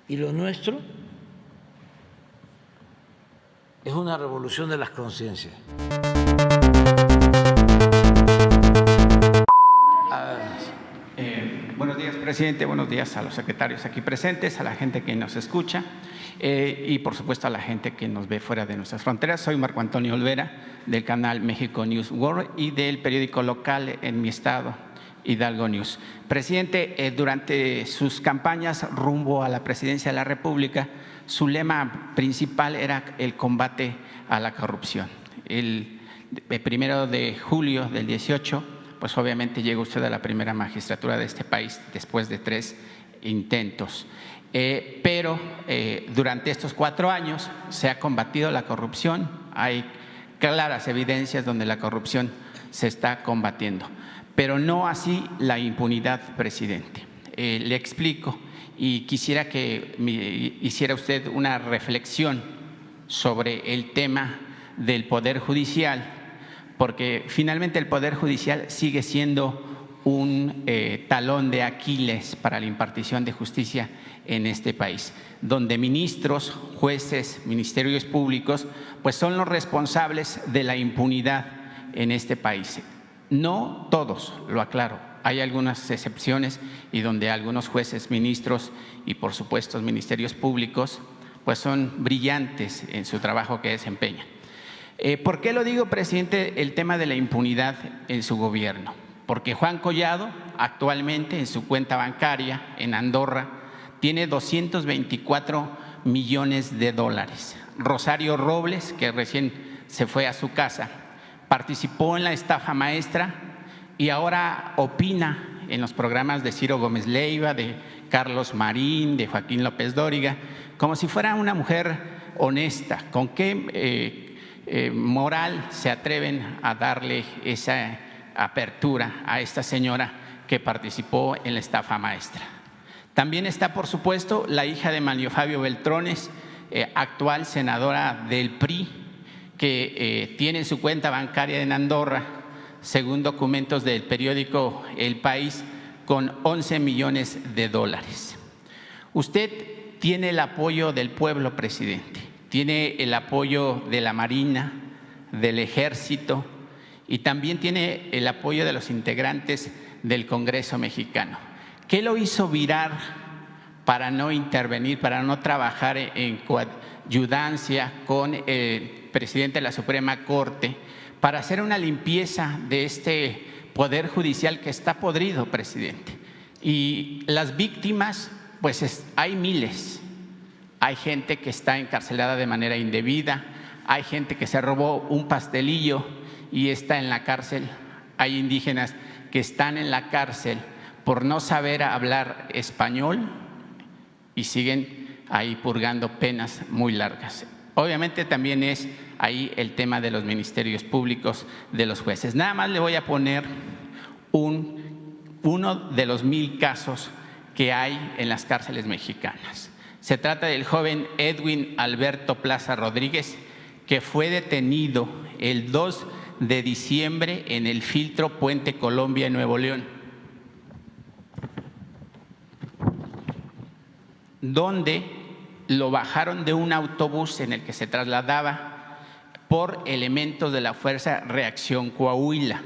Y lo nuestro es una revolución de las conciencias. Buenos días, presidente. Buenos días a los secretarios aquí presentes, a la gente que nos escucha y, por supuesto, a la gente que nos ve fuera de nuestras fronteras. Soy Marco Antonio Olvera, del canal México News World y del periódico local en mi estado, Hidalgo News. Presidente, durante sus campañas rumbo a la presidencia de la República, su lema principal era el combate a la corrupción. El 1 de julio del 18, pues obviamente llega usted a la primera magistratura de este país después de 3 intentos. Pero durante estos 4 años se ha combatido la corrupción. Hay claras evidencias donde la corrupción se está combatiendo, pero no así la impunidad, presidente. Le explico y quisiera que hiciera usted una reflexión sobre el tema del Poder Judicial, porque finalmente el Poder Judicial sigue siendo un talón de Aquiles para la impartición de justicia en este país, donde ministros, jueces, ministerios públicos, pues son los responsables de la impunidad en este país. No todos, lo aclaro, hay algunas excepciones y donde algunos jueces, ministros y, por supuesto, ministerios públicos, pues son brillantes en su trabajo que desempeñan. ¿Por qué lo digo, presidente, el tema de la impunidad en su gobierno? Porque Juan Collado actualmente en su cuenta bancaria en Andorra tiene 224 millones de dólares. Rosario Robles, que recién se fue a su casa, participó en la estafa maestra y ahora opina en los programas de Ciro Gómez Leiva, de Carlos Marín, de Joaquín López Dóriga, como si fuera una mujer honesta. ¿Con qué moral se atreven a darle esa apertura a esta señora que participó en la estafa maestra? También está, por supuesto, la hija de Manlio Fabio Beltrones, actual senadora del PRI, que tiene en su cuenta bancaria en Andorra, según documentos del periódico El País, con 11 millones de dólares. Usted tiene el apoyo del pueblo, presidente. Tiene el apoyo de la Marina, del Ejército y también tiene el apoyo de los integrantes del Congreso mexicano. ¿Qué lo hizo virar para no intervenir, para no trabajar en coayudancia con el presidente de la Suprema Corte, para hacer una limpieza de este Poder Judicial que está podrido, presidente? Y las víctimas, pues hay miles. Hay gente que está encarcelada de manera indebida, hay gente que se robó un pastelillo y está en la cárcel, hay indígenas que están en la cárcel por no saber hablar español y siguen ahí purgando penas muy largas. Obviamente también es ahí el tema de los ministerios públicos, de los jueces. Nada más le voy a poner uno de los 1000 casos que hay en las cárceles mexicanas. Se trata del joven Edwin Alberto Plaza Rodríguez, que fue detenido el 2 de diciembre en el filtro Puente Colombia en Nuevo León, donde lo bajaron de un autobús en el que se trasladaba por elementos de la Fuerza Reacción Coahuila.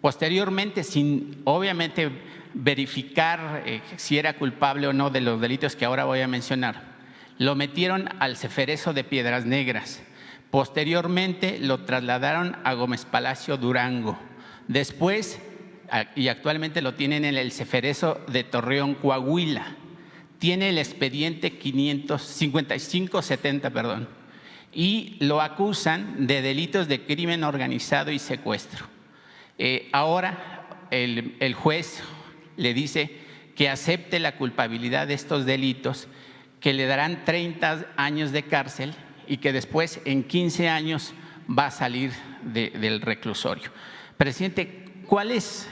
Posteriormente, sin obviamente verificar si era culpable o no de los delitos que ahora voy a mencionar, lo metieron al Ceferezo de Piedras Negras. Posteriormente lo trasladaron a Gómez Palacio, Durango. Después, y actualmente lo tienen en el Ceferezo de Torreón, Coahuila. Tiene el expediente 5570, y lo acusan de delitos de crimen organizado y secuestro. Ahora el juez le dice que acepte la culpabilidad de estos delitos, que le darán 30 años de cárcel y que después en 15 años va a salir del reclusorio. Presidente, ¿cuál es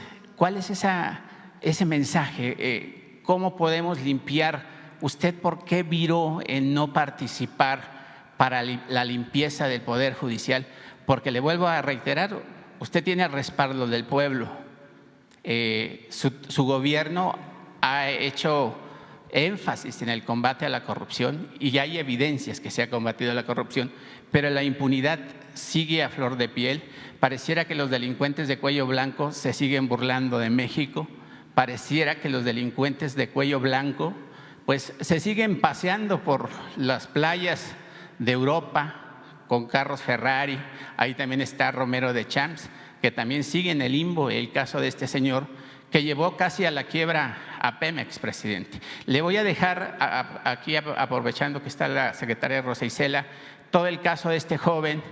ese mensaje? ¿Cómo podemos limpiar? ¿Usted por qué viró en no participar para la limpieza del Poder Judicial? Porque le vuelvo a reiterar, usted tiene el respaldo del pueblo. Su gobierno ha hecho énfasis en el combate a la corrupción y hay evidencias que se ha combatido la corrupción, pero la impunidad sigue a flor de piel. Pareciera que los delincuentes de cuello blanco se siguen burlando de México, pareciera que los delincuentes de cuello blanco pues se siguen paseando por las playas de Europa con carros Ferrari. Ahí también está Romero de Champs, que también sigue en el limbo el caso de este señor que llevó casi a la quiebra a Pemex, presidente. Le voy a dejar aquí, aprovechando que está la secretaria Rosa Isela, todo el caso de este joven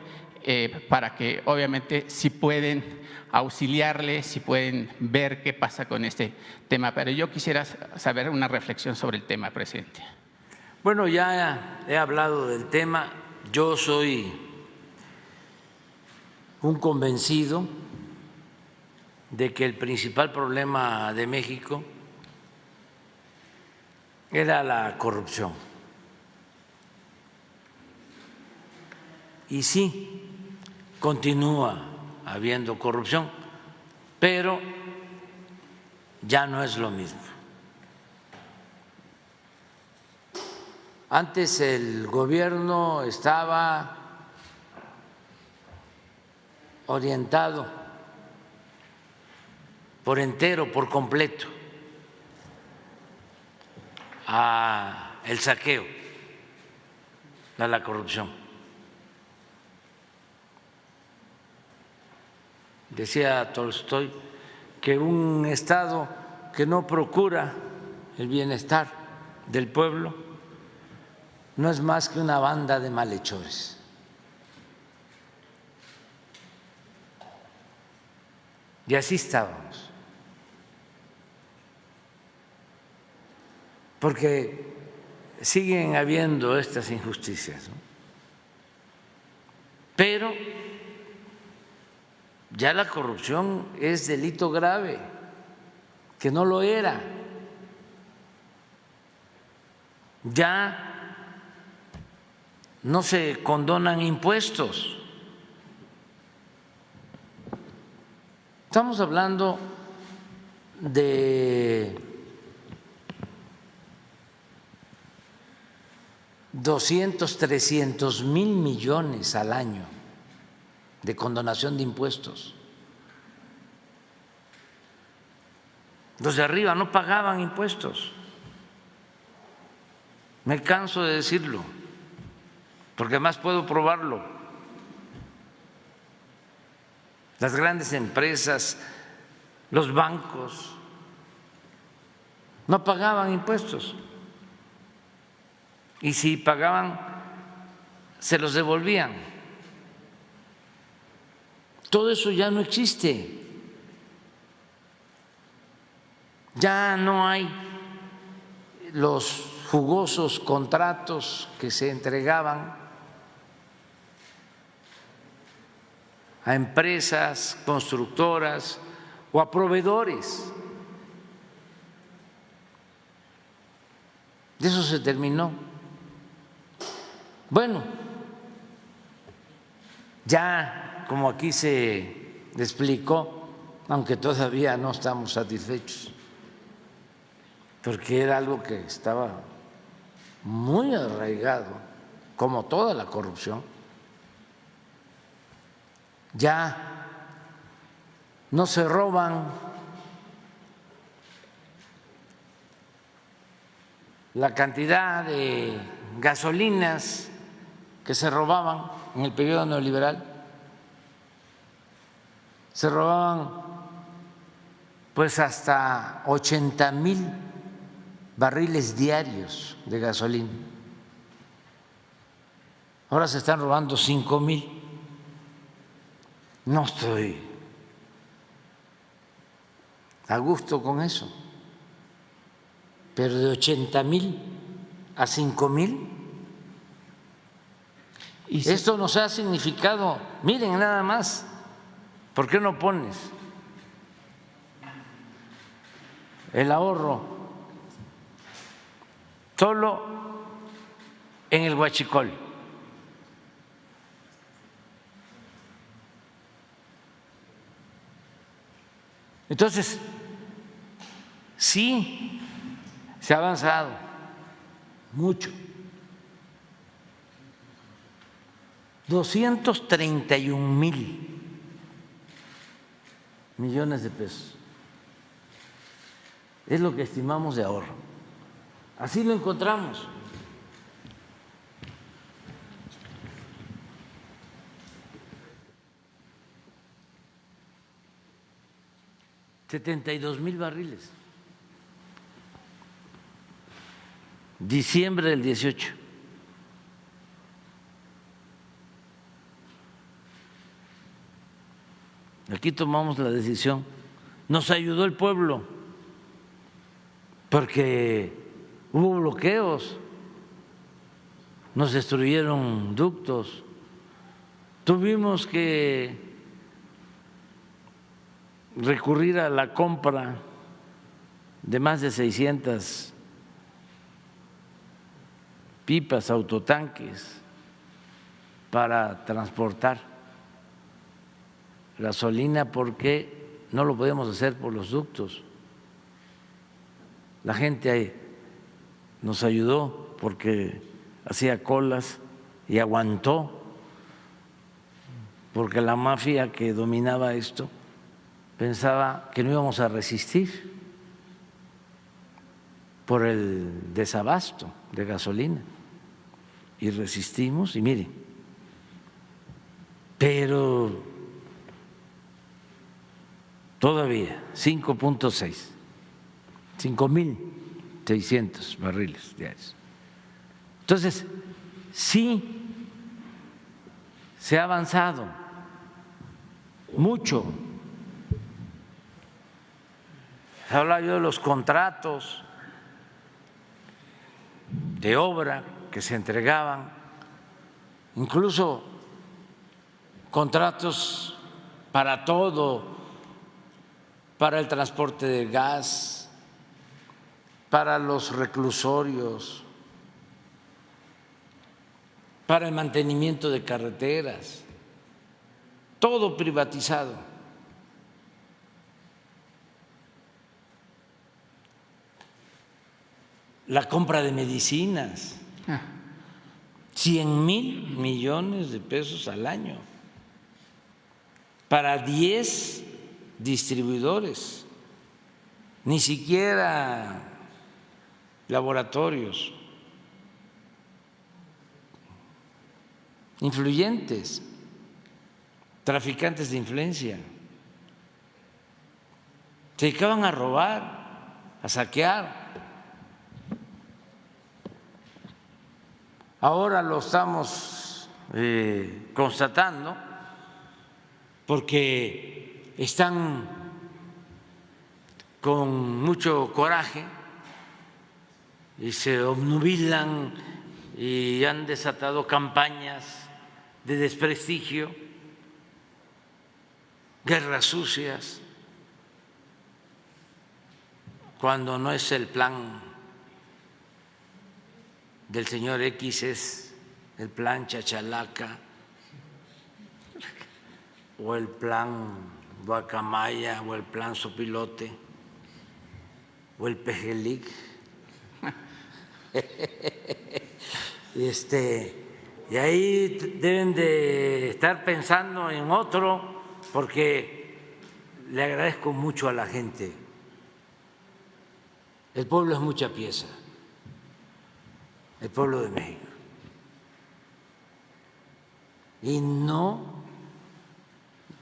para que obviamente si pueden auxiliarle, si pueden ver qué pasa con este tema. Pero yo quisiera saber una reflexión sobre el tema, presidente. Bueno, ya he hablado del tema. Yo soy un convencido de que el principal problema de México era la corrupción. Y sí, continúa habiendo corrupción, pero ya no es lo mismo. Antes el gobierno estaba orientado por entero, por completo, a el saqueo, a la corrupción. Decía Tolstoy que un Estado que no procura el bienestar del pueblo no es más que una banda de malhechores. Y así estábamos. Porque siguen habiendo estas injusticias, ¿no? Pero ya la corrupción es delito grave, que no lo era. Ya no se condonan impuestos. Estamos hablando de 200, 300 mil millones al año de condonación de impuestos. Los de arriba no pagaban impuestos. Me canso de decirlo, porque además puedo probarlo. Las grandes empresas, los bancos, no pagaban impuestos. Y si pagaban, se los devolvían. Todo eso ya no existe. Ya no hay los jugosos contratos que se entregaban a empresas constructoras o a proveedores. De eso se terminó. Bueno, ya como aquí se explicó, aunque todavía no estamos satisfechos, porque era algo que estaba muy arraigado, como toda la corrupción, ya no se roban la cantidad de gasolinas que se robaban en el periodo neoliberal. Se robaban pues hasta 80,000 barriles diarios de gasolina. Ahora se están robando 5,000. No estoy a gusto con eso, pero de 80,000 a 5,000, esto nos ha significado, miren nada más, ¿por qué no pones el ahorro solo en el huachicol? Entonces, sí, se ha avanzado mucho. 231,000 millones de pesos es lo que estimamos de ahorro. Así lo encontramos. $72,000 barriles. Diciembre del 18. Aquí tomamos la decisión. Nos ayudó el pueblo porque hubo bloqueos, nos destruyeron ductos, tuvimos que recurrir a la compra de más de 600 pipas, autotanques para transportar gasolina porque no lo podíamos hacer por los ductos. La gente nos ayudó porque hacía colas y aguantó, porque la mafia que dominaba esto pensaba que no íbamos a resistir por el desabasto de gasolina. Y resistimos, y miren, pero todavía 5.6, 5,600 barriles diarios. Entonces, sí se ha avanzado mucho. Hablaba yo de los contratos de obra que se entregaban, incluso contratos para todo, para el transporte de gas, para los reclusorios, para el mantenimiento de carreteras, todo privatizado. La compra de medicinas, 100,000 millones de pesos al año para 10 distribuidores, ni siquiera laboratorios influyentes, traficantes de influencia. Se dedicaban a robar, a saquear. Ahora lo estamos constatando porque están con mucho coraje y se obnubilan y han desatado campañas de desprestigio, guerras sucias, cuando no es el plan del señor X, es el plan Chachalaca o el plan Guacamaya o el plan Sopilote o el Pejelic. Y ahí deben de estar pensando en otro, porque le agradezco mucho a la gente. El pueblo es mucha pieza, el pueblo de México. Y no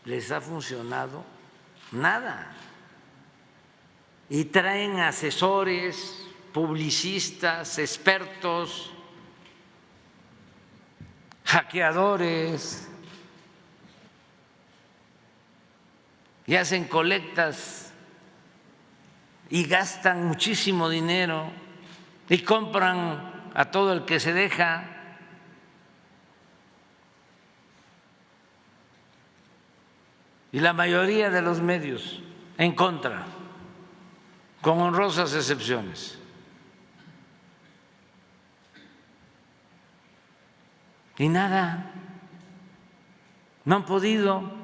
les ha funcionado nada. Y traen asesores, publicistas, expertos, hackeadores, y hacen colectas y gastan muchísimo dinero y compran a todo el que se deja. Y la mayoría de los medios en contra, con honrosas excepciones. Y nada, no han podido.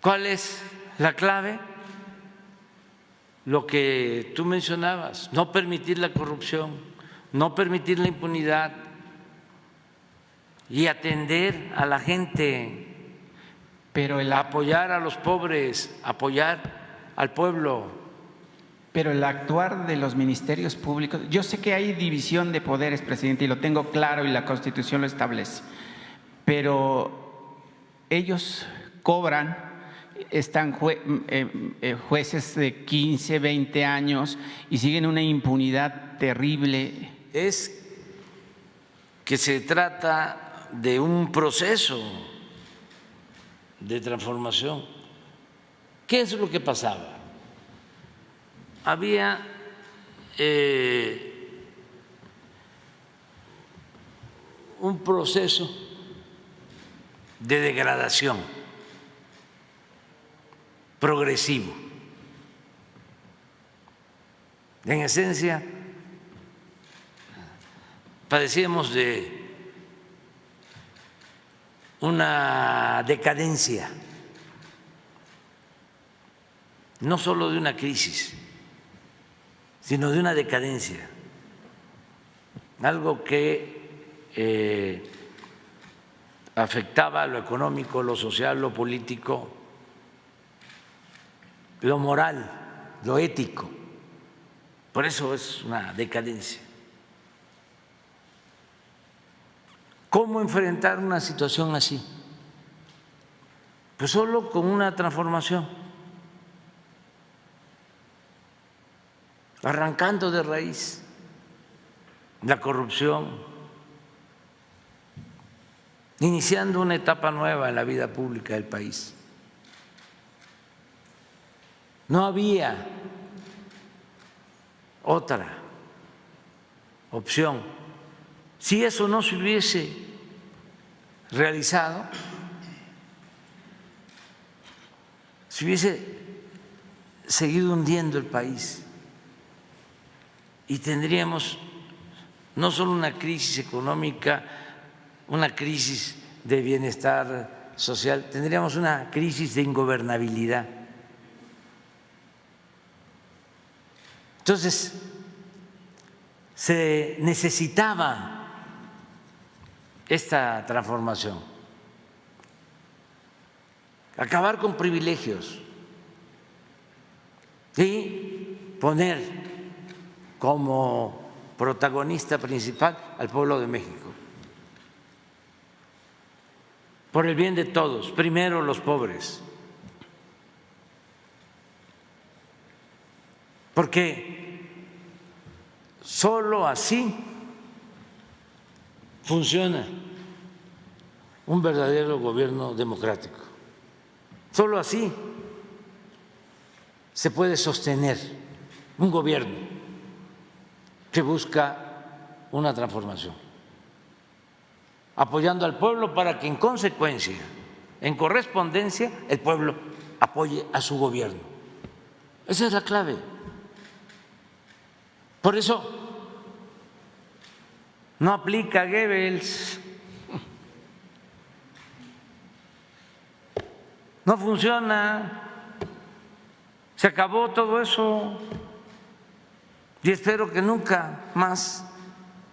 ¿Cuál es la clave? lo que tú mencionabas, no permitir la corrupción, no permitir la impunidad y atender a la gente, Pero apoyar a los pobres, apoyar al pueblo. Pero el actuar de los ministerios públicos, yo sé que hay división de poderes, presidente, y lo tengo claro y la Constitución lo establece, pero ellos cobran, están jueces de 15, 20 años y siguen una impunidad terrible. Es que se trata de un proceso de transformación. ¿Qué es lo que pasaba? Había un proceso de degradación progresivo. En esencia, padecíamos de una decadencia, no solo de una crisis, sino de una decadencia, algo que afectaba lo económico, lo social, lo político, lo moral, lo ético. Por eso es una decadencia. ¿Cómo enfrentar una situación así? Pues solo con una transformación, arrancando de raíz la corrupción, iniciando una etapa nueva en la vida pública del país. No había otra opción. Si eso no se hubiese realizado, se hubiese seguido hundiendo el país y tendríamos no solo una crisis económica, una crisis de bienestar social, tendríamos una crisis de ingobernabilidad. Entonces, se necesitaba esta transformación, acabar con privilegios y poner como protagonista principal al pueblo de México, por el bien de todos, primero los pobres, porque solo así funciona un verdadero gobierno democrático. Solo así se puede sostener un gobierno que busca una transformación, apoyando al pueblo para que en consecuencia, en correspondencia, el pueblo apoye a su gobierno. Esa es la clave. Por eso no aplica Goebbels, no funciona, se acabó todo eso y espero que nunca más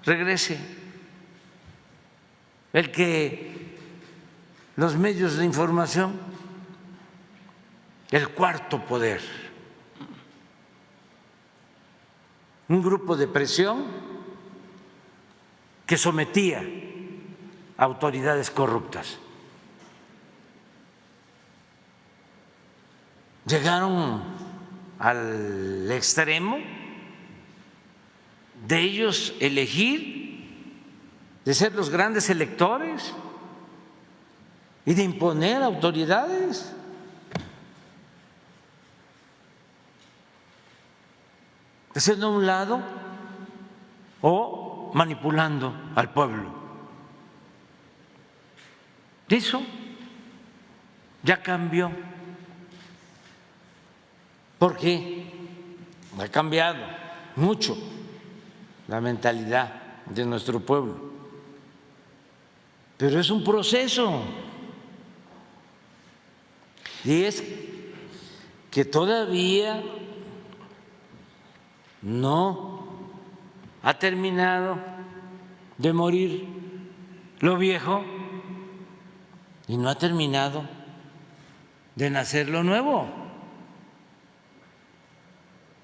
regrese. El que los medios de información, el cuarto poder, un grupo de presión que sometía a autoridades corruptas. Llegaron al extremo de ellos elegir, de ser los grandes electores y de imponer autoridades. Haciendo a un lado o manipulando al pueblo. Eso ya cambió, porque ha cambiado mucho la mentalidad de nuestro pueblo, pero es un proceso y es que todavía no ha terminado de morir lo viejo y no ha terminado de nacer lo nuevo.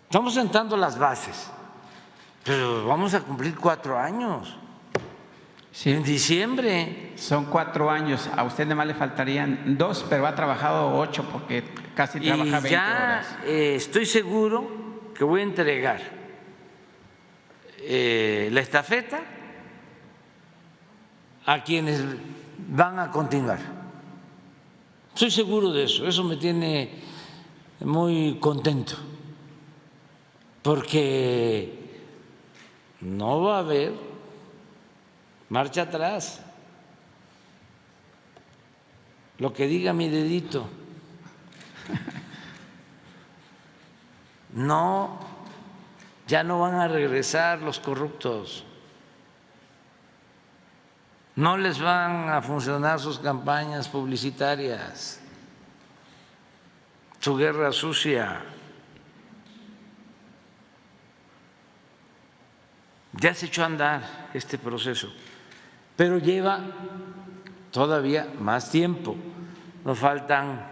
Estamos sentando las bases, pero vamos a cumplir 4 años. Sí. En diciembre. Son 4 años. A usted nada más le faltarían 2, pero ha trabajado 8 porque casi trabaja 20 horas. Estoy seguro que voy a entregar la estafeta a quienes van a continuar. Estoy seguro de eso. Eso me tiene muy contento, porque no va a haber marcha atrás. Lo que diga mi dedito. No, ya no van a regresar los corruptos. No les van a funcionar sus campañas publicitarias, su guerra sucia. Ya se echó a andar este proceso, pero lleva todavía más tiempo. Nos faltan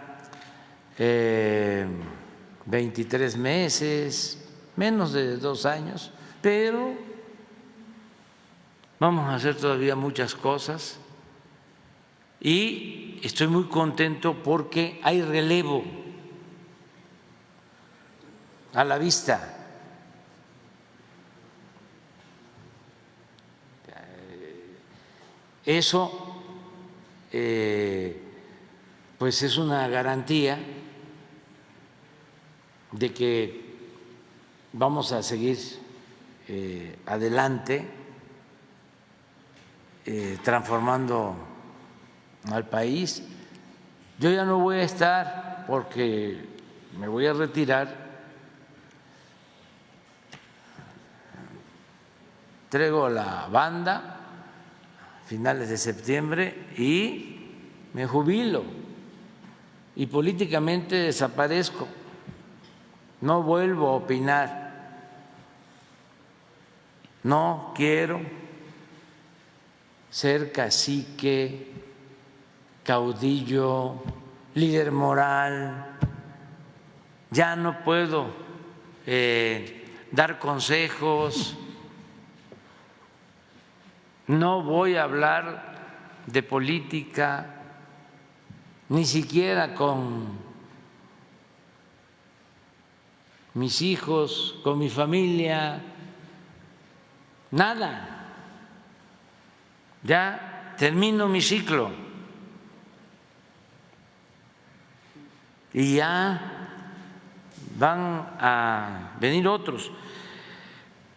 23 meses, menos de 2 años, pero vamos a hacer todavía muchas cosas y estoy muy contento porque hay relevo a la vista. Eso pues es una garantía de que vamos a seguir adelante, transformando al país. Yo ya no voy a estar, porque me voy a retirar, traigo la banda finales de septiembre y me jubilo y políticamente desaparezco, no vuelvo a opinar, no quiero ser cacique, caudillo, líder moral, ya no puedo dar consejos. No voy a hablar de política, ni siquiera con mis hijos, con mi familia, nada. Ya termino mi ciclo y ya van a venir otros.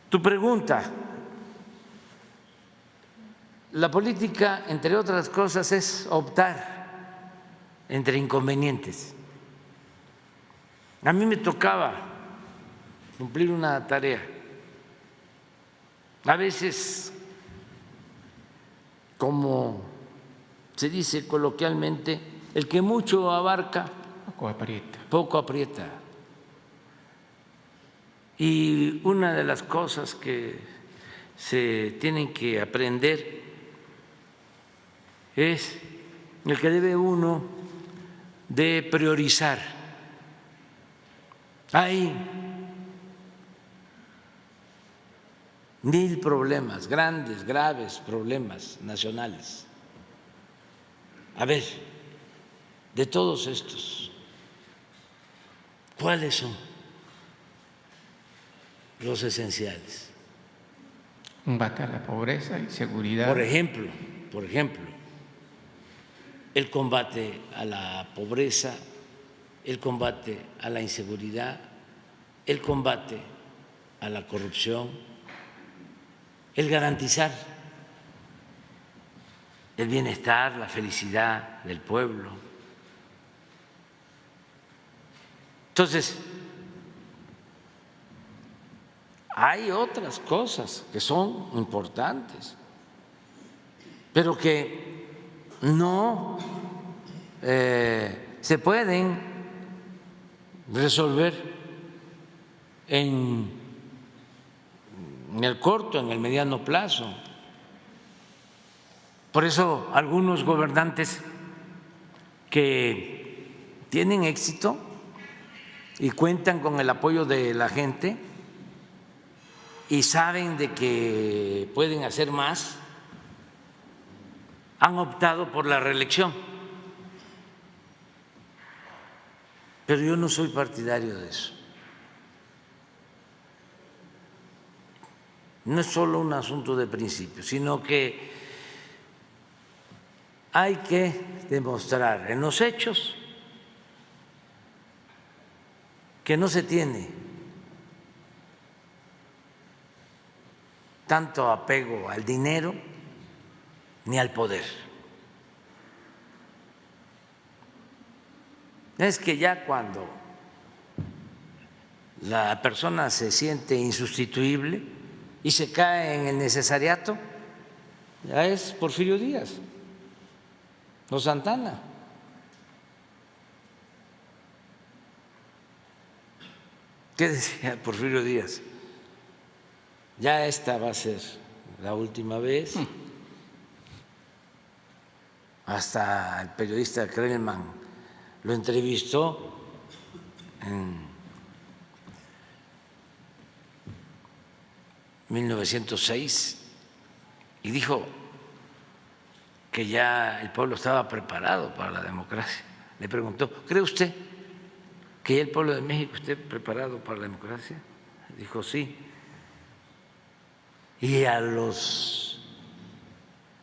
Tu pregunta. La política, entre otras cosas, es optar entre inconvenientes. A mí me tocaba cumplir una tarea. A veces, como se dice coloquialmente, el que mucho abarca, poco aprieta. Y una de las cosas que se tienen que aprender es el que debe uno de priorizar. Hay 1000 problemas, grandes, graves problemas nacionales. A ver, de todos estos, ¿cuáles son los esenciales? Combate a la pobreza y seguridad. Por ejemplo, el combate a la pobreza, el combate a la inseguridad, el combate a la corrupción, el garantizar el bienestar, la felicidad del pueblo. Entonces, hay otras cosas que son importantes, pero que no se pueden resolver en en el corto, en el mediano plazo. Por eso algunos gobernantes que tienen éxito y cuentan con el apoyo de la gente y saben de que pueden hacer más, han optado por la reelección. Pero yo no soy partidario de eso. No es solo un asunto de principio, sino que hay que demostrar en los hechos que no se tiene tanto apego al dinero ni al poder. Es que ya cuando la persona se siente insustituible y se cae en el necesariato, ya es Porfirio Díaz o Santana. ¿Qué decía Porfirio Díaz? Ya esta va a ser la última vez. Hasta el periodista Krellman lo entrevistó en 1906 y dijo que ya el pueblo estaba preparado para la democracia. Le preguntó, ¿cree usted que ya el pueblo de México esté preparado para la democracia? Dijo, sí. Y a los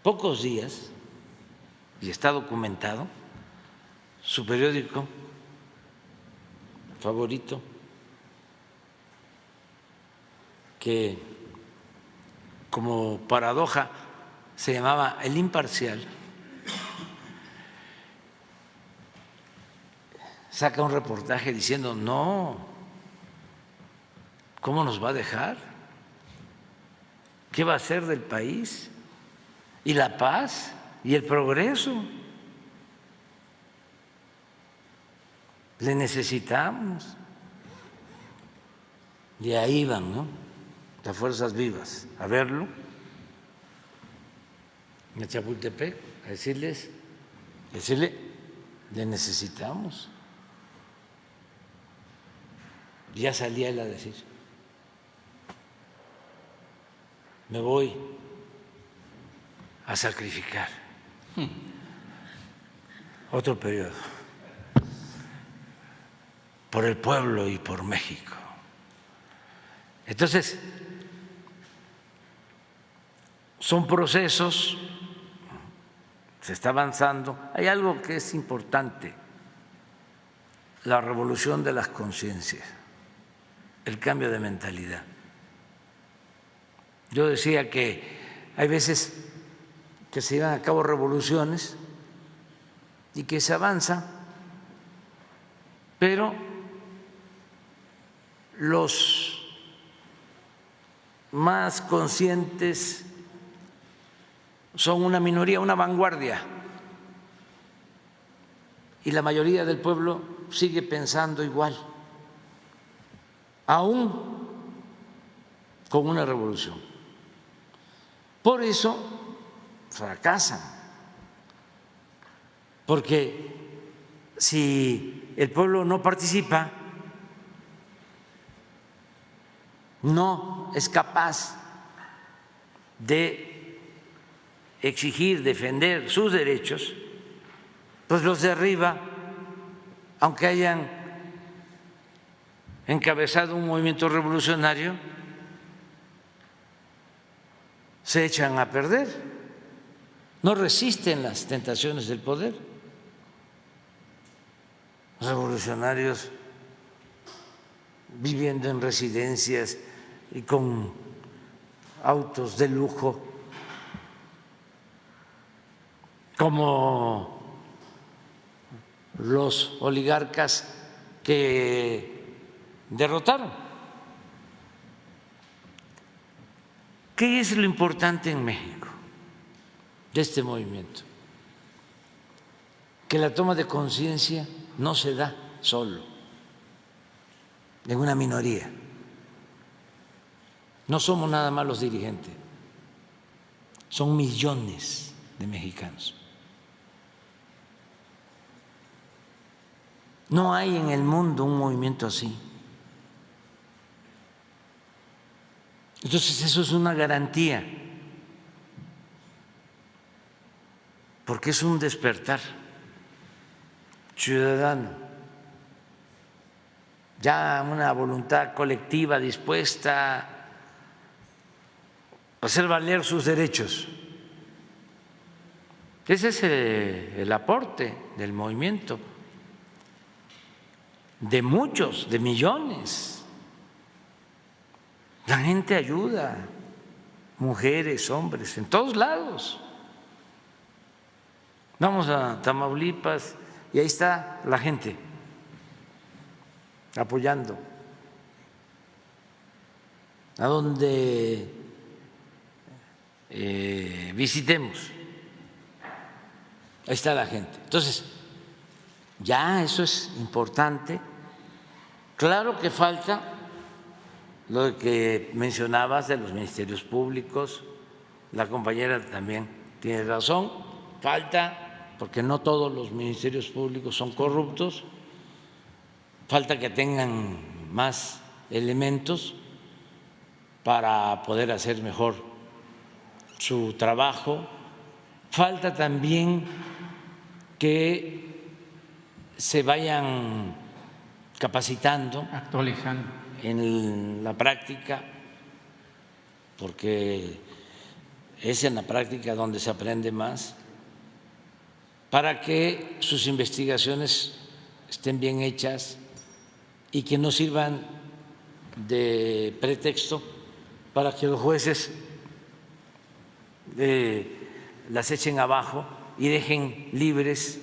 pocos días, y está documentado, su periódico favorito, que como paradoja se llamaba El Imparcial, saca un reportaje diciendo, no, ¿cómo nos va a dejar? ¿Qué va a hacer del país? ¿Y la paz? ¿Y el progreso? Le necesitamos. Y ahí van, ¿no?, las fuerzas vivas a verlo en Chapultepec, a decirle, le necesitamos. Ya salía él a decir, me voy a sacrificar otro periodo por el pueblo y por México. Entonces, son procesos, se está avanzando. Hay algo que es importante, la revolución de las conciencias, el cambio de mentalidad. Yo decía que hay veces que se llevan a cabo revoluciones y que se avanza, pero los más conscientes son una minoría, una vanguardia, y la mayoría del pueblo sigue pensando igual, aún con una revolución. Por eso fracasan, porque si el pueblo no participa, no es capaz de exigir, defender sus derechos, pues los de arriba, aunque hayan encabezado un movimiento revolucionario, se echan a perder, no resisten las tentaciones del poder. Revolucionarios viviendo en residencias y con autos de lujo, como los oligarcas que derrotaron. ¿Qué es lo importante en México de este movimiento? Que la toma de conciencia no se da solo en una minoría, No somos nada más los dirigentes, son millones de mexicanos. No hay en el mundo un movimiento así. Entonces eso es una garantía, porque es un despertar ciudadano, ya una voluntad colectiva dispuesta a hacer valer sus derechos. Ese es el aporte del movimiento, de muchos, de millones. La gente ayuda, mujeres, hombres, en todos lados. Vamos a Tamaulipas y ahí está la gente apoyando. A donde visitemos, ahí está la gente. Entonces, ya eso es importante. Claro que falta lo que mencionabas de los ministerios públicos, la compañera también tiene razón, falta, porque no todos los ministerios públicos son corruptos, falta que tengan más elementos para poder hacer mejor su trabajo, falta también que se vayan capacitando, actualizando en la práctica, porque es en la práctica donde se aprende más, para que sus investigaciones estén bien hechas y que no sirvan de pretexto para que los jueces las echen abajo y dejen libres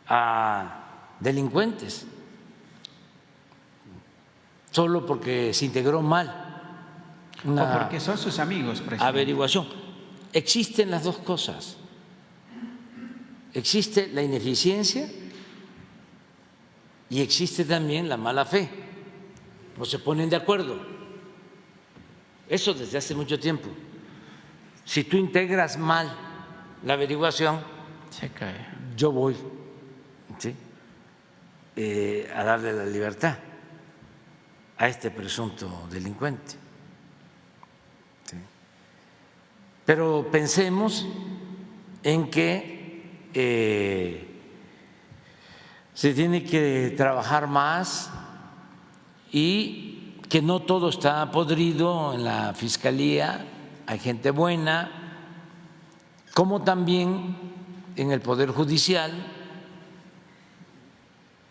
a delincuentes solo porque se integró mal una o porque son sus amigos, presidente. Averiguación. Existen las dos cosas. Existe la ineficiencia y existe también la mala fe. No se ponen de acuerdo. Eso desde hace mucho tiempo. Si tú integras mal la averiguación, se cae. Yo voy, ¿sí?, a darle la libertad a este presunto delincuente. ¿Sí? Pero pensemos en que se tiene que trabajar más y que no todo está podrido en la Fiscalía, hay gente buena, como también en el Poder Judicial,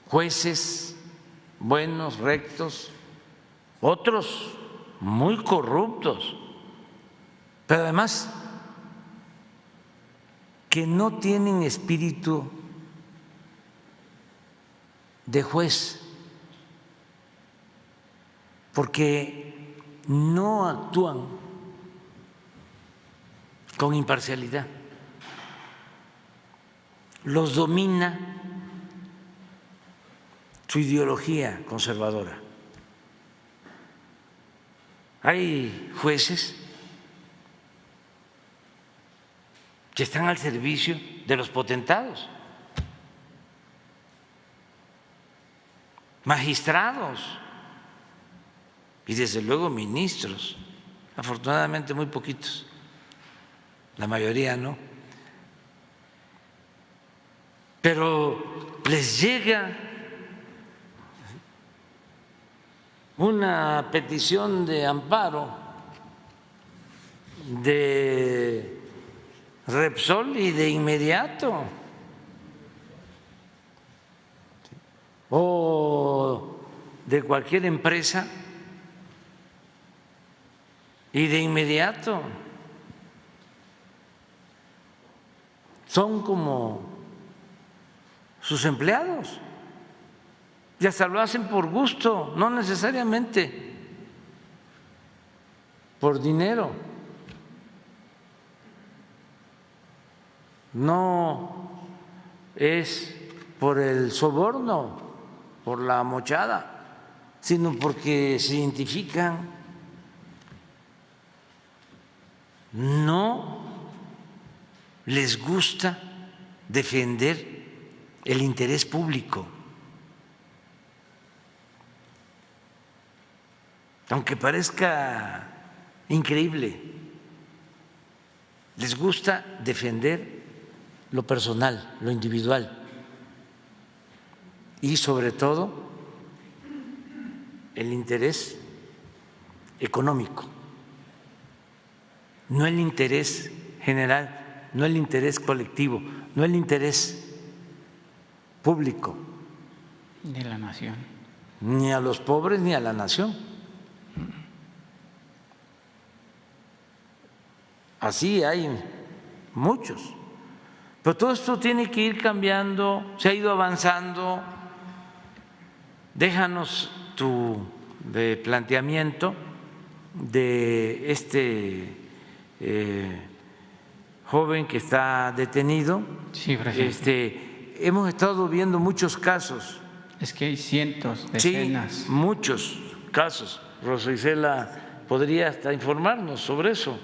jueces buenos, rectos, otros muy corruptos, pero además que no tienen espíritu de juez, porque no actúan con imparcialidad, los domina su ideología conservadora. Hay jueces que están al servicio de los potentados, magistrados y desde luego ministros, afortunadamente muy poquitos, la mayoría no, pero les llega una petición de amparo de Repsol y de inmediato, o de cualquier empresa y de inmediato son como sus empleados y hasta lo hacen por gusto, no necesariamente por dinero. No es por el soborno, por la mochada, sino porque se identifican no les gusta defender el interés público. Aunque parezca increíble, les gusta defender lo personal, lo individual y sobre todo el interés económico, no el interés general, no el interés colectivo, no el interés público. De la nación. Ni a los pobres ni a la nación. Así hay muchos. Pero todo esto tiene que ir cambiando, se ha ido avanzando. Déjanos tu planteamiento de este joven que está detenido. Sí, presidente. Hemos estado viendo muchos casos. Es que hay cientos, decenas. Sí, muchos casos. Rosa Isela podría hasta informarnos sobre eso.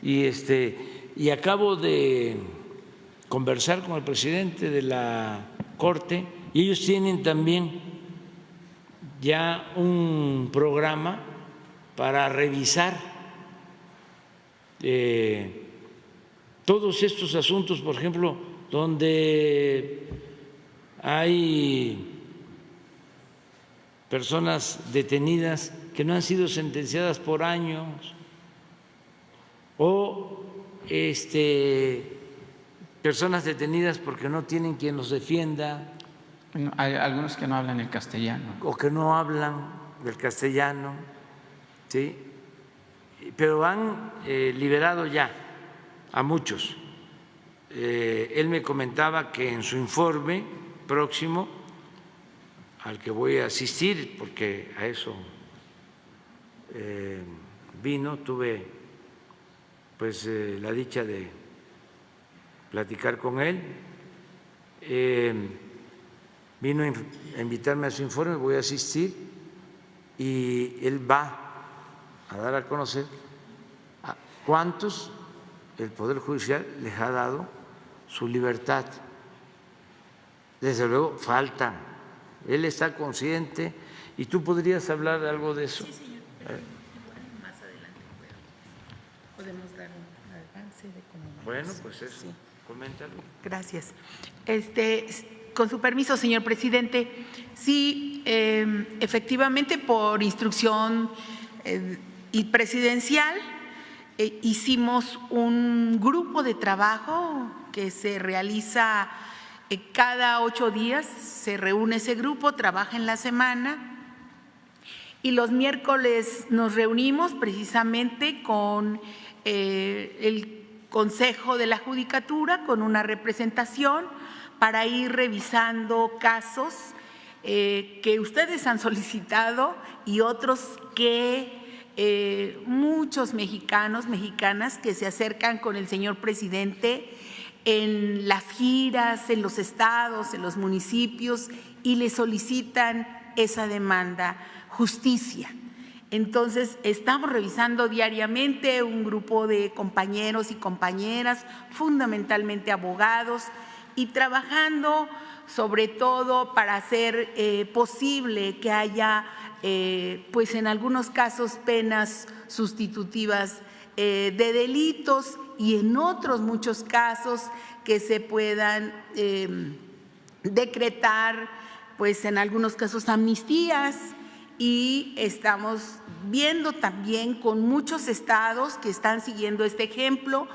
Y acabo de conversar con el presidente de la Corte y ellos tienen también ya un programa para revisar todos estos asuntos, por ejemplo, donde hay personas detenidas que no han sido sentenciadas por años o personas detenidas porque no tienen quien los defienda. Hay algunos que no hablan el castellano. O que no hablan del castellano, ¿sí? Pero han liberado ya a muchos. Él me comentaba que en su informe próximo, al que voy a asistir, porque a eso vino, tuve pues la dicha de platicar con él, vino a invitarme a su informe, voy a asistir y él va a dar a conocer a cuántos el Poder Judicial les ha dado su libertad. Desde luego faltan, él está consciente y tú podrías hablar de algo de eso. Sí, señor, pero más adelante podemos dar un avance de cómo vamos. Bueno, pues eso, sí. Coméntalo. Gracias. Con su permiso, señor presidente, sí, efectivamente, por instrucción y presidencial, hicimos un grupo de trabajo que se realiza cada 8 días, se reúne ese grupo, trabaja en la semana y los miércoles nos reunimos precisamente con el Consejo de la Judicatura, con una representación para ir revisando casos que ustedes han solicitado y otros que muchos mexicanos, mexicanas que se acercan con el señor presidente en las giras, en los estados, en los municipios y le solicitan esa demanda, justicia. Entonces, estamos revisando diariamente un grupo de compañeros y compañeras, fundamentalmente abogados, y trabajando sobre todo para hacer posible que haya, pues en algunos casos, penas sustitutivas de delitos y en otros muchos casos que se puedan decretar, pues en algunos casos, amnistías. Y estamos viendo también con muchos estados que están siguiendo este ejemplo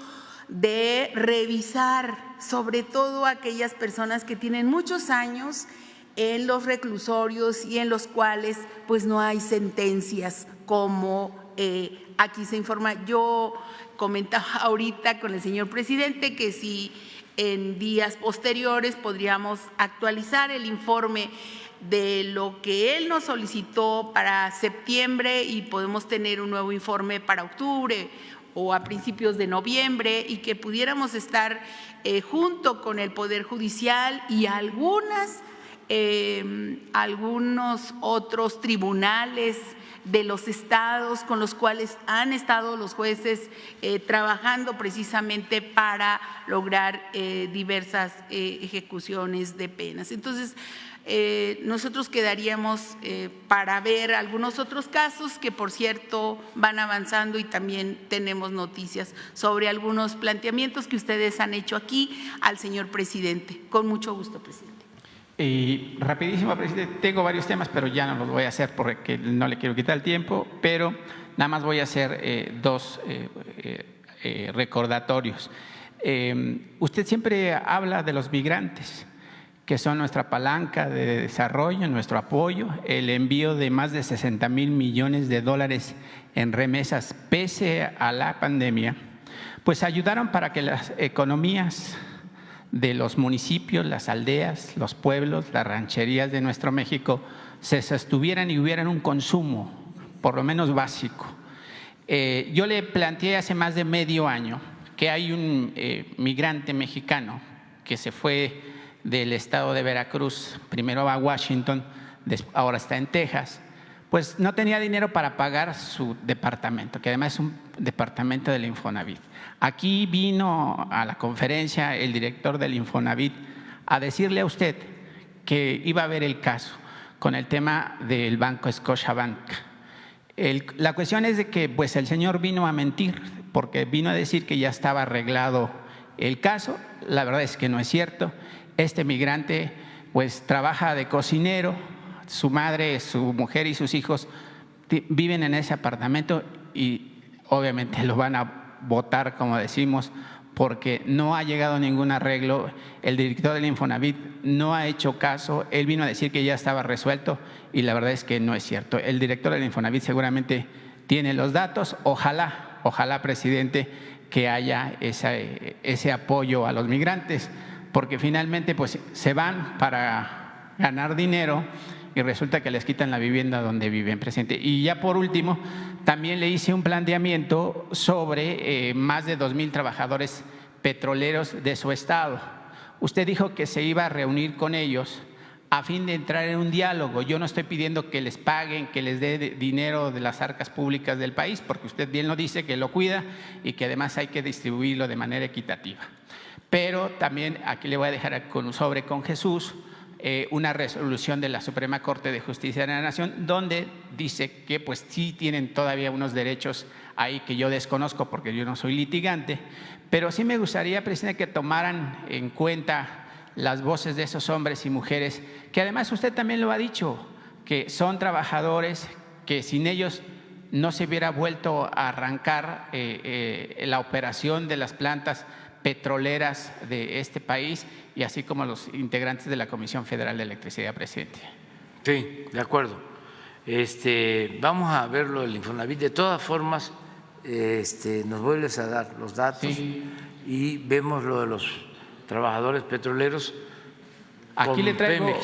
de revisar sobre todo aquellas personas que tienen muchos años en los reclusorios y en los cuales pues no hay sentencias como aquí se informa. Yo comentaba ahorita con el señor presidente que si en días posteriores podríamos actualizar el informe de lo que él nos solicitó para septiembre y podemos tener un nuevo informe para octubre o a principios de noviembre y que pudiéramos estar junto con el Poder Judicial y algunos otros tribunales de los estados con los cuales han estado los jueces trabajando precisamente para lograr diversas ejecuciones de penas. Entonces, nosotros quedaríamos para ver algunos otros casos que, por cierto, van avanzando, y también tenemos noticias sobre algunos planteamientos que ustedes han hecho aquí al señor presidente. Con mucho gusto, presidente. Y rapidísimo, presidente, tengo varios temas, pero ya no los voy a hacer porque no le quiero quitar el tiempo, pero nada más voy a hacer dos recordatorios. Usted siempre habla de los migrantes, que son nuestra palanca de desarrollo, nuestro apoyo, el envío de más de 60,000 millones de dólares en remesas pese a la pandemia, pues ayudaron para que las economías de los municipios, las aldeas, los pueblos, las rancherías de nuestro México se sostuvieran y hubieran un consumo, por lo menos básico. Yo le planteé hace más de medio año que hay un migrante mexicano que se fue del estado de Veracruz, primero a Washington, ahora está en Texas, pues no tenía dinero para pagar su departamento, que además es un departamento del Infonavit. Aquí vino a la conferencia el director del Infonavit a decirle a usted que iba a ver el caso con el tema del banco Scotiabank. La cuestión es de que pues el señor vino a mentir, porque vino a decir que ya estaba arreglado el caso. La verdad es que no es cierto. Este migrante pues trabaja de cocinero, su madre, su mujer y sus hijos viven en ese apartamento y obviamente lo van a votar, como decimos, porque no ha llegado a ningún arreglo. El director del Infonavit no ha hecho caso, él vino a decir que ya estaba resuelto y la verdad es que no es cierto. El director del Infonavit seguramente tiene los datos, ojalá, presidente, que haya ese apoyo a los migrantes, porque finalmente pues se van para ganar dinero y resulta que les quitan la vivienda donde viven, presidente. Y ya por último, también le hice un planteamiento sobre más de 2,000 trabajadores petroleros de su estado. Usted dijo que se iba a reunir con ellos a fin de entrar en un diálogo. Yo no estoy pidiendo que les paguen, que les dé dinero de las arcas públicas del país, porque usted bien lo dice, que lo cuida y que además hay que distribuirlo de manera equitativa. Pero también aquí le voy a dejar con Jesús una resolución de la Suprema Corte de Justicia de la Nación donde dice que pues sí tienen todavía unos derechos ahí que yo desconozco porque yo no soy litigante, pero sí me gustaría, presidente, que tomaran en cuenta las voces de esos hombres y mujeres, que además usted también lo ha dicho, que son trabajadores que sin ellos no se hubiera vuelto a arrancar la operación de las plantas petroleras de este país, y así como los integrantes de la Comisión Federal de Electricidad, presidente. Sí, de acuerdo. Vamos a ver lo del Infonavit. De todas formas, nos vuelves a dar los datos, sí, y vemos lo de los trabajadores petroleros. Aquí le traigo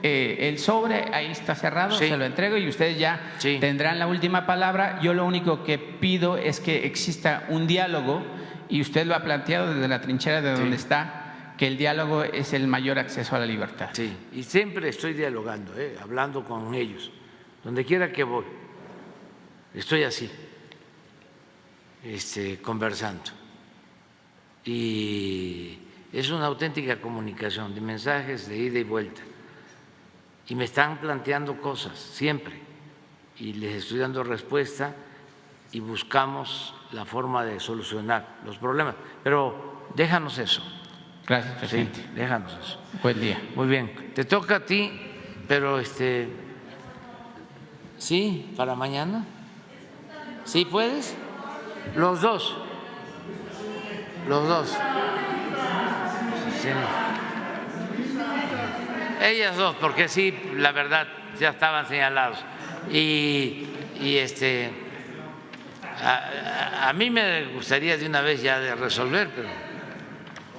el sobre, ahí está cerrado, sí, se lo entrego y ustedes ya, sí, tendrán la última palabra. Yo lo único que pido es que exista un diálogo, y usted lo ha planteado desde la trinchera de donde, sí, está, que el diálogo es el mayor acceso a la libertad. Sí, y siempre estoy dialogando, hablando con ellos, donde quiera que voy, estoy así, conversando. Y es una auténtica comunicación de mensajes de ida y vuelta. Y me están planteando cosas siempre, y les estoy dando respuesta y buscamos la forma de solucionar los problemas. Pero déjanos eso. Gracias, presidente. Sí, déjanos eso. Buen día. Muy bien. Te toca a ti, pero ¿sí? ¿Para mañana? ¿Sí puedes? Los dos. Los dos. Sí. Ellas dos, porque sí, la verdad, ya estaban señalados. A mí me gustaría de una vez ya de resolver,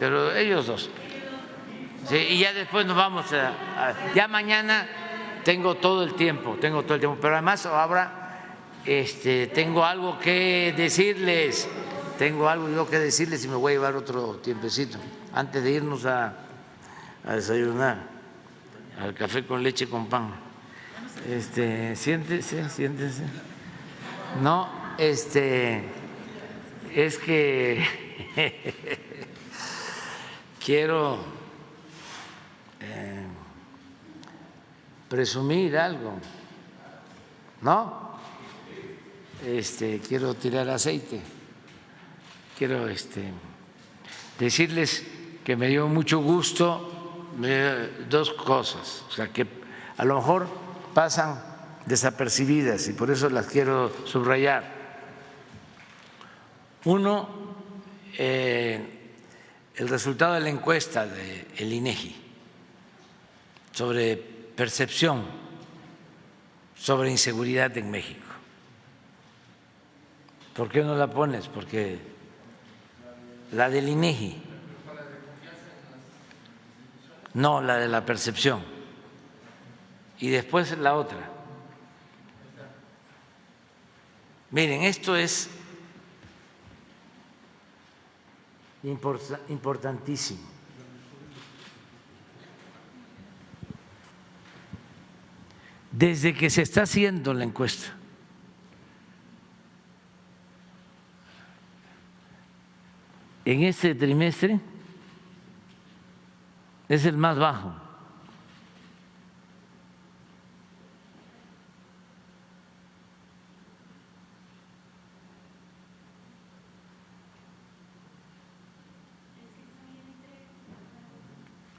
pero ellos dos. Sí, y ya después nos vamos ya mañana tengo todo el tiempo, pero además ahora tengo algo que decirles, y me voy a llevar otro tiempecito antes de irnos a desayunar, al café con leche con pan. Siéntese, siéntese. No, es que quiero presumir algo, ¿no? Quiero tirar aceite, quiero decirles que me dio mucho gusto dos cosas, o sea, que a lo mejor pasan desapercibidas y por eso las quiero subrayar. Uno, el resultado de la encuesta del INEGI sobre percepción sobre inseguridad en México. ¿Por qué no la pones? Porque la del INEGI, no, la de la percepción, y después la otra. Miren, esto es importantísimo. Desde que se está haciendo la encuesta, en este trimestre es el más bajo.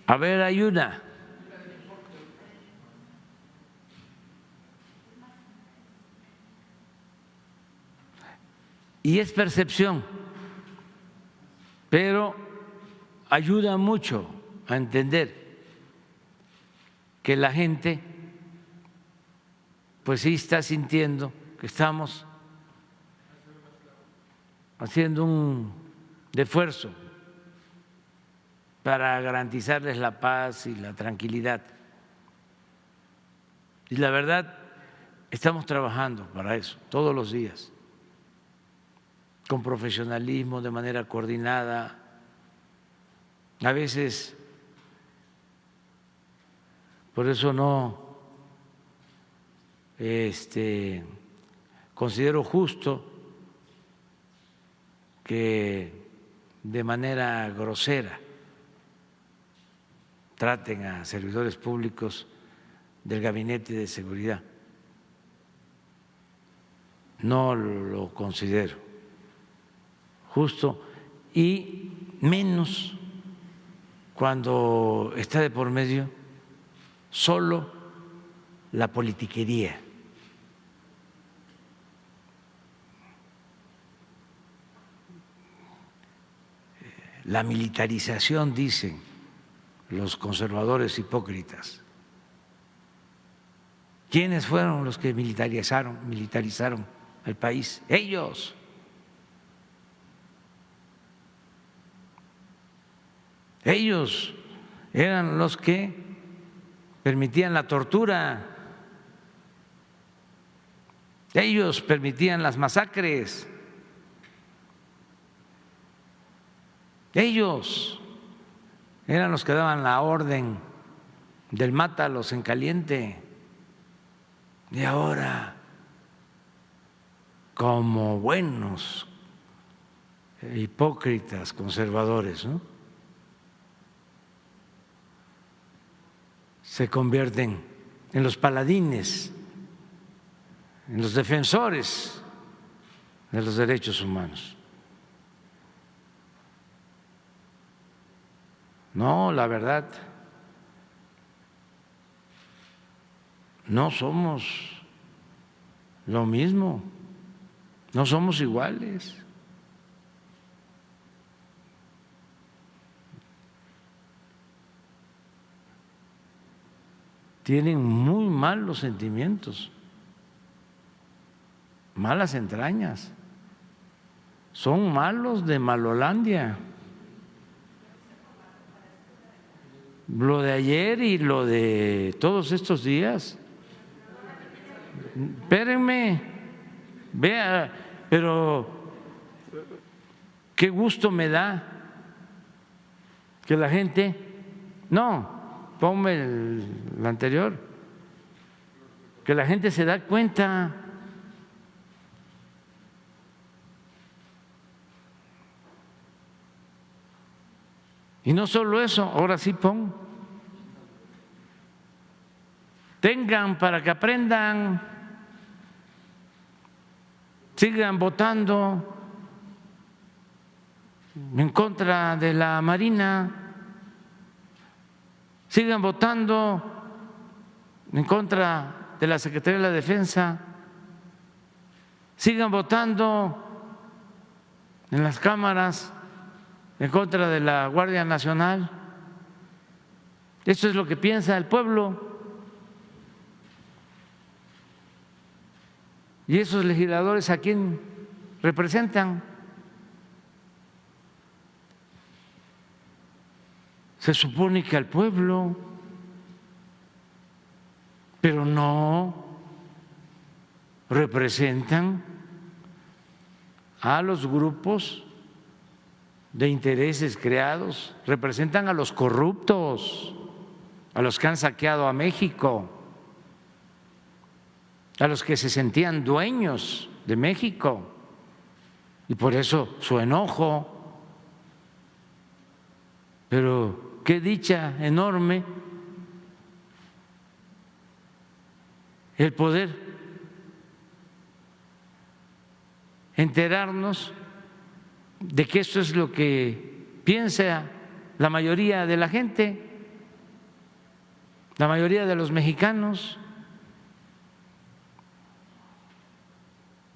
A ver, hay una. Y es percepción, pero ayuda mucho a entender que la gente pues sí está sintiendo que estamos haciendo un esfuerzo para garantizarles la paz y la tranquilidad. Y la verdad, estamos trabajando para eso todos los días, con profesionalismo, de manera coordinada. A veces, por eso no considero justo que de manera grosera traten a servidores públicos del Gabinete de Seguridad. No lo considero justo, y menos cuando está de por medio solo la politiquería. La militarización, dicen los conservadores hipócritas. ¿Quiénes fueron los que militarizaron el país? Ellos. Ellos eran los que permitían la tortura, ellos permitían las masacres, ellos eran los que daban la orden del mátalos en caliente. Y ahora, como buenos hipócritas conservadores, ¿no?, se convierten en los paladines, en los defensores de los derechos humanos. No, la verdad, no somos lo mismo, no somos iguales. Tienen muy malos sentimientos, malas entrañas, son malos de Malolandia. Lo de ayer y lo de todos estos días. Espérenme, vea, pero qué gusto me da que la gente, no, ponme el anterior, que la gente se da cuenta. Y no solo eso, ahora sí tengan para que aprendan, sigan votando en contra de la Marina, sigan votando en contra de la Secretaría de la Defensa, sigan votando en las cámaras en contra de la Guardia Nacional. Eso es lo que piensa el pueblo. ¿Y esos legisladores a quién representan? Se supone que al pueblo, pero no representan a los grupos de intereses creados, representan a los corruptos, a los que han saqueado a México, a los que se sentían dueños de México, y por eso su enojo. Pero qué dicha enorme el poder enterarnos de que esto es lo que piensa la mayoría de la gente, la mayoría de los mexicanos.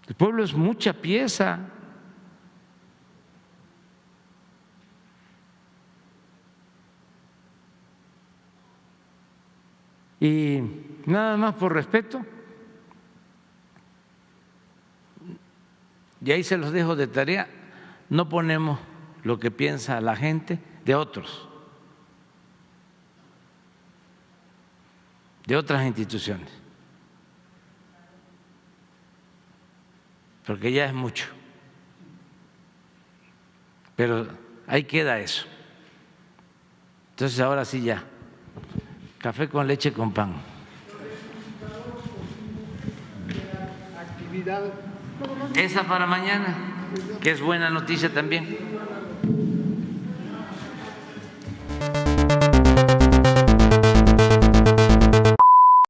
El pueblo es mucha pieza. Y nada más por respeto, y ahí se los dejo de tarea, no ponemos lo que piensa la gente de otros, de otras instituciones, porque ya es mucho. Pero ahí queda eso. Entonces ahora sí ya, café con leche con pan. Esa para mañana, que es buena noticia también.